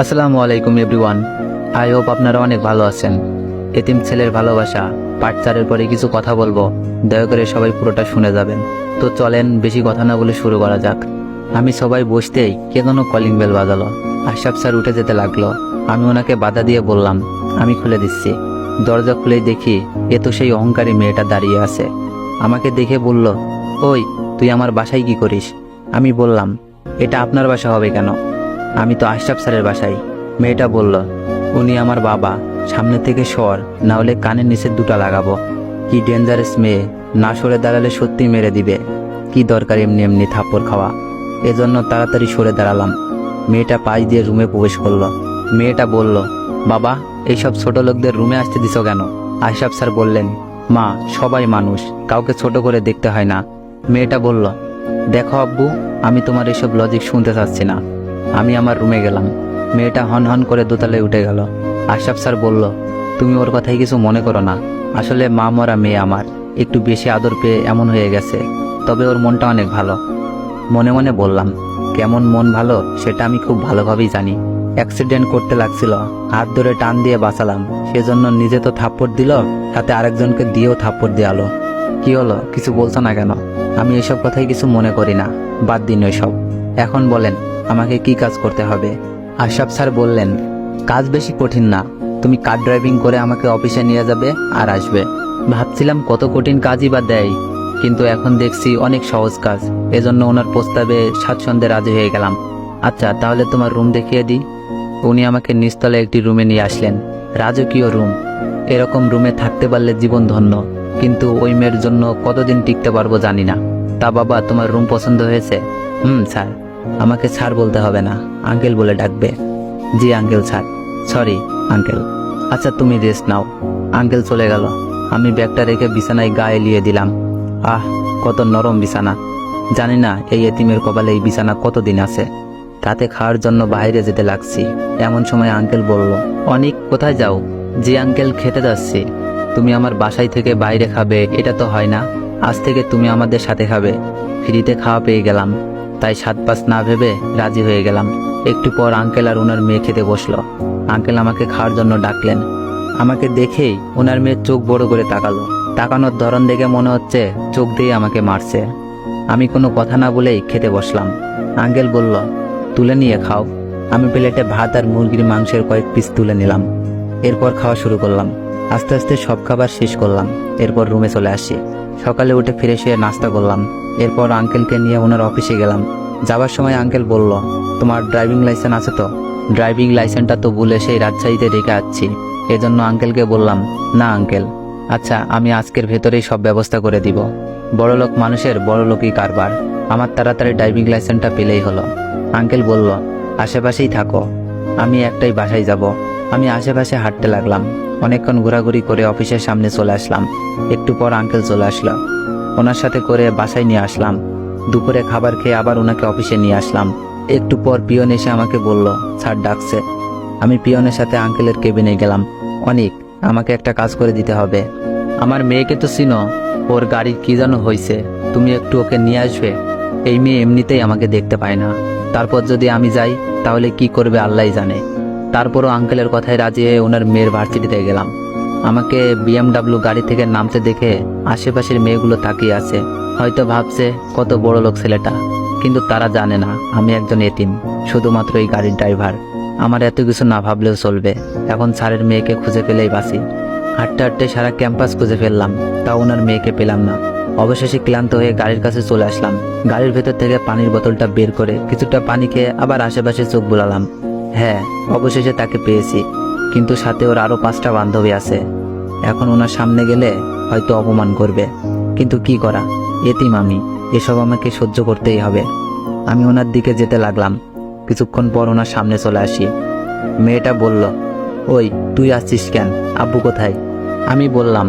আসসালামু আলাইকুম everyone. I hope আপনারা অনেক ভালো আছেন। এতিম ছেলের ভালোবাসা পার্ট 4 পরে কিছু কথা বলবো, দয়া করে সবাই পুরোটা শুনে যাবেন। তো চলেন বেশি কথা না বলে শুরু করা যাক। আমি সবাই বসতেই কে যেন কলিং বেল বাজালো। আশরাফ স্যার উঠে যেতে লাগলো। আমি ওনাকে বাধা দিয়ে বললাম, আমি খুলে দিচ্ছি। দরজা খুলেই দেখি এ তো সেই অহংকারী মেয়েটা দাঁড়িয়ে আছে। আমাকে দেখে বলল, ওই তুই আমার বাসায় কি করিস? আমি বললাম, এটা আপনার বাসা হবে কেন? আমি তো আশরাফ স্যারের বাসায়। মেয়েটা বলল, উনি আমার বাবা, সামনে থেকে সর, না হলে কানের নিচে দুটা লাগাবো। কি ডেঞ্জারাস মেয়ে, না সরে দাঁড়ালে সত্যি মেরে দিবে। কি দরকার এমনি এমনি থাপ্পড় খাওয়া? এজন্য তাড়াতাড়ি সরে দাঁড়ালাম। মেয়েটা পাশ দিয়ে রুমে প্রবেশ করলো। মেয়েটা বলল, বাবা এইসব ছোট লোকদের রুমে আসতে দিছো কেন? আশরাফ স্যার বললেন, মা সবাই মানুষ, কাউকে ছোট করে দেখতে হয় না। মেয়েটা বলল, দেখো আব্বু, আমি তোমার এসব লজিক শুনতে চাচ্ছি না। আমি আমার রুমে গেলাম। মেয়েটা হন হন করে দোতলায় উঠে গেল। আশরাফ স্যার বলল, তুমি ওর কথাই কিছু মনে করো না। আসলে মা মরা মেয়ে আমার, একটু বেশি আদর পেয়ে এমন হয়ে গেছে। তবে ওর মনটা অনেক ভালো। মনে মনে বললাম, কেমন মন ভালো সেটা আমি খুব ভালোভাবেই জানি। অ্যাক্সিডেন্ট করতে লাগছিল, হাত ধরে টান দিয়ে বাঁচালাম। সেজন্য নিজে তো থাপ্পড় দিল, সাথে আরেকজনকে দিয়েও থাপ্পড় দেওয়ালো। কি হলো, কিছু বলছো না কেন? আমি এসব কথাই কিছু মনে করি না, বাদ দিন ওইসব। এখন বলেন আমাকে কি কাজ করতে হবে? আশরাফ স্যার বললেন, কাজ বেশি কঠিন না। তুমি কার ড্রাইভিং করে আমাকে অফিসে নিয়ে যাবে আর আসবে। ভাবছিলাম কত কঠিন কাজই বা দেয়, কিন্তু এখন দেখছি অনেক সহজ কাজ। এজন্য ওনার প্রস্তাবে স্বাচ্ছন্দ্যে রাজি হয়ে গেলাম। আচ্ছা তাহলে তোমার রুম দেখিয়ে দিই। উনি আমাকে নিচতলায় একটি রুমে নিয়ে আসলেন। রাজকীয় রুম। এরকম রুমে থাকতে পারলে জীবন ধন্য, কিন্তু ওই মেয়ের জন্য কতদিন টিকতে পারবো জানি না। তা বাবা, তোমার রুম পছন্দ হয়েছে? স্যার। আমাকে স্যার বলতে হবে না, আঙ্কেল বলে ডাকবে। জি আঙ্কেল স্যার। Sorry uncle. আচ্ছা তুমি রেস্ট নাও। আঙ্কেল চলে গেল। আমি ব্যাগটা রেখে বিছানায় গা এলিয়ে দিলাম। আহ, কত নরম বিছানা। জানি না এই এতিমের কপালে এই বিছানা কতদিন আছে। রাতে খাওয়ার জন্য বাইরে যেতে লাগছি। এমন সময় আঙ্কেল বলল, অনিক কোথায় যাও? জি আঙ্কেল, খেতে যাচ্ছি। তুমি আমার বাসায় থেকে বাইরে খাবে এটা তো হয় না। আজ থেকে তুমি আমাদের সাথে খাবে। ফ্রিতে খাওয়া পেয়ে গেলাম, তাই সাত পাঁচ না ভেবে রাজি হয়ে গেলাম। একটু পর আঙ্কেল আর ওনার মেয়ে খেতে বসলো। আঙ্কেল আমাকে খাওয়ার জন্য ডাকলেন। আমাকে দেখেই ওনার মেয়ে চোখ বড় করে তাকালো। তাকানোর ধরন দেখে মনে হচ্ছে চোখ দিয়ে আমাকে মারছে। আমি কোনো কথা না বলেই খেতে বসলাম। আঙ্কেল বলল, তুলে নিয়ে খাও। আমি প্লেটে ভাত আর মুরগির মাংসের কয়েক পিস তুলে নিলাম। এরপর খাওয়া শুরু করলাম। আস্তে আস্তে সব খাবার শেষ করলাম। এরপর রুমে চলে আসি। সকালে উঠে ফ্রেশ হয়ে নাস্তা করলাম। এরপর আঙ্কেলকে নিয়ে ওনার অফিসে গেলাম। যাবার সময় আঙ্কেল বলল, তোমার ড্রাইভিং লাইসেন্স আছে তো? ড্রাইভিং লাইসেন্সটা তো ভুলে সেই রাজশাহীতে রেখে আসছি। এজন্য আঙ্কেলকে বললাম, না আঙ্কেল। আচ্ছা আমি আজকের ভেতরেই সব ব্যবস্থা করে দিব। বড়লোক মানুষের বড়লোকই কারবার। আমার তাড়াতাড়ি ড্রাইভিং লাইসেন্সটা পেলেই হলো। আঙ্কেল বলল, আশেপাশেই থাকো, আমি একটাই বাসায় যাব। আমি আশেপাশে হাঁটতে লাগলাম। অনেকক্ষণ ঘোরাঘুরি করে অফিসের সামনে চলে আসলাম। একটু পর আঙ্কেল চলে আসলো। ওনার সাথে করে বাসায় নিয়ে আসলাম। দুপুরে খাবার খেয়ে আবার ওনাকে অফিসে নিয়ে আসলাম। একটু পর পিয়ন এসে আমাকে বলল, স্যার ডাকছে। আমি পিয়নের সাথে আঙ্কেলের কেবিনে গেলাম। অনেক, আমাকে একটা কাজ করে দিতে হবে। আমার মেয়েকে তো চিনো, ওর গাড়ির কি যেন হয়েছে, তুমি একটু ওকে নিয়ে আসবে। এই মেয়ে এমনিতেই আমাকে দেখতে পায় না, তারপর যদি আমি যাই তাহলে কি করবে আল্লাহই জানে। তারপরও আঙ্কেলের কথায় রাজি হয়ে ওনার মেয়ের ভার্সিটিতে গেলাম। আমাকে BMW গাড়ি থেকে নামতে দেখে আশেপাশের মেয়েগুলো তাকিয়ে আছে। হয়তো ভাবছে কত বড় লোক ছেলেটা, কিন্তু তারা জানে না আমি একজন এতিম, শুধুমাত্র এই গাড়ির ড্রাইভার। আমার এত কিছু না ভাবলেও চলবে। এখন স্যারের মেয়েকে খুঁজে পেলেই বাঁচি। হাঁটতে হাঁটতে সারা ক্যাম্পাস খুঁজে ফেললাম, তাও ওনার মেয়েকে পেলাম না। অবশেষে ক্লান্ত হয়ে গাড়ির কাছে চলে আসলাম। গাড়ির ভেতর থেকে পানির বোতলটা বের করে কিছুটা পানি খেয়ে আবার আশেপাশে চোখ বুলালাম। হ্যাঁ, অবশেষে তাকে পেয়েছি, কিন্তু সাথে ওর আরো 5টা বান্ধবী আছে। এখন ওনার সামনে গেলে হয়তো অপমান করবে, কিন্তু কি করা, এতিম আমি, এসব আমাকে সহ্য করতেই হবে। আমি ওনার দিকে যেতে লাগলাম। কিছুক্ষণ পর ওনার সামনে চলে আসি। মেয়েটা বলল, ওই তুই আসছিস কেন? আব্বু কোথায়? আমি বললাম,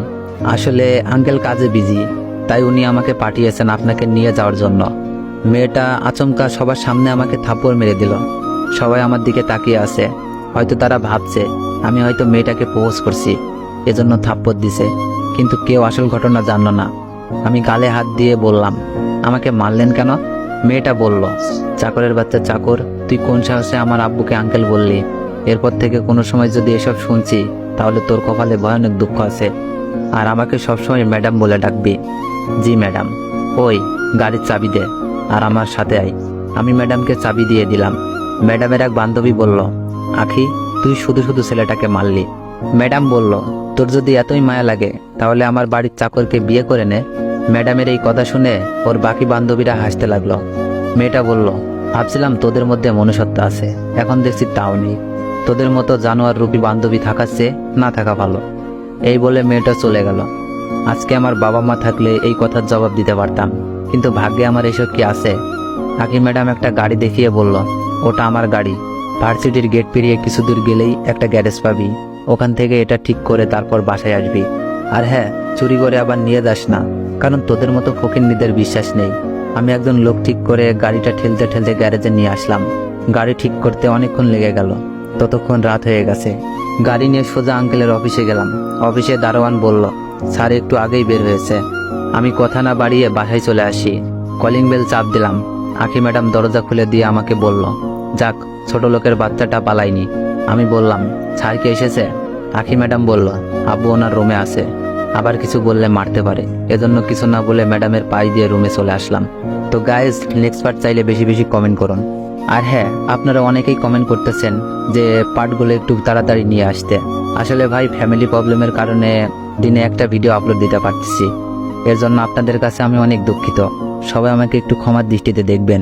আসলে আঙ্কেল কাজে বিজি, তাই উনি আমাকে পাঠিয়েছেন আপনাকে নিয়ে যাওয়ার জন্য। মেয়েটা আচমকা সবার সামনে আমাকে থাপ্পড় মেরে দিল। সবাই আমার দিকে তাকিয়ে আছে। হয়তো তারা ভাবছে আমি হয়তো মেয়েটাকে প্রপোজ করছি, এজন্য থাপ্পড় দিছে, কিন্তু কেউ আসল ঘটনা জানলো না। আমি গালে হাত দিয়ে বললাম, আমাকে মারলেন কেন? মেয়েটা বলল, চাকরের বাচ্চা চাকর, তুই কোন সাহসে আমার আব্বুকে আঙ্কেল বললি? এরপর থেকে কোনো সময় যদি এসব শুনছি তাহলে তোর কপালে ভয়ানক দুঃখ আছে। আর আমাকে সবসময় ম্যাডাম বলে ডাকবি। জি ম্যাডাম। ওই গাড়ির চাবি দে আর আমার সাথে আয়। আমি ম্যাডামকে চাবি দিয়ে দিলাম। ম্যাডামের এক বান্ধবী বলল, আখি তুই শুধু শুধু ছেলেটাকে মারলি। ম্যাডাম বলল, তোর যদি এতই মায়া লাগে তাহলে আমার বাড়ির চাকরকে বিয়ে করে নে। ম্যাডামের এই কথা শুনে ওর বাকি বান্ধবীরা হাসতে লাগলো। মেয়েটা বলল, ভাবছিলাম তোদের মধ্যে মনুষ্যত্ব আছে, এখন দেখছি তাও নেই। তোদের মতো জানোয়ার রূপী বান্ধবী থাকার চেয়ে না থাকা ভালো। এই বলে মেয়েটা চলে গেল। আজকে আমার বাবা মা থাকলে এই কথার জবাব দিতে পারতাম, কিন্তু ভাগ্যে আমার এসব কি আছে। আখি ম্যাডাম একটা গাড়ি দেখিয়ে বলল, ওটা আমার গাড়ি। ভার্সিটির গেট পেরিয়ে কিছু দূর গেলেই একটা গ্যারেজ পাবি, ওখান থেকে এটা ঠিক করে তারপর বাসায় আসবি। আর হ্যাঁ, চুরি করে আবার নিয়ে যাস না, কারণ তোদের মতো ফকিন্নিদের বিশ্বাস নেই। আমি একজন লোক ঠিক করে গাড়িটা ঠেলতে ঠেলতে গ্যারেজে নিয়ে আসলাম। গাড়ি ঠিক করতে অনেকক্ষণ লেগে গেল, ততক্ষণ রাত হয়ে গেছে। গাড়ি নিয়ে সোজা আঙ্কেলের অফিসে গেলাম। অফিসে দারোয়ান বলল, স্যার একটু আগেই বের হয়েছে। আমি কথা না বাড়িয়ে বাসায় চলে আসি। কলিং বেল চাপ দিলাম। আখি ম্যাডাম দরজা খুলে দিয়ে আমাকে বলল, যাক ছোট লোকের বাচ্চাটা পালায়নি। আমি বললাম, স্যার কি এসেছে? আখি ম্যাডাম বলল, আব্বু ওনার রুমে আছে, আবার কিছু বললে মারতে পারে, এজন্য কিছু না বলে ম্যাডামের পায়ে দিয়ে রুমে চলে আসলাম। তো গাইজ, নেক্সট পার্ট চাইলে বেশি বেশি কমেন্ট করুন। আর হ্যাঁ, আপনারা অনেকেই কমেন্ট করতেছেন যে পার্টগুলো একটু তাড়াতাড়ি নিয়ে আসতে। আসলে ভাই, ফ্যামিলি প্রবলেমের কারণে দিনে একটা ভিডিও আপলোড দিতে পারতেছি। এর জন্য আপনাদের কাছে আমি অনেক দুঃখিত। সবাই আমাকে একটু ক্ষমার দৃষ্টিতে দেখবেন।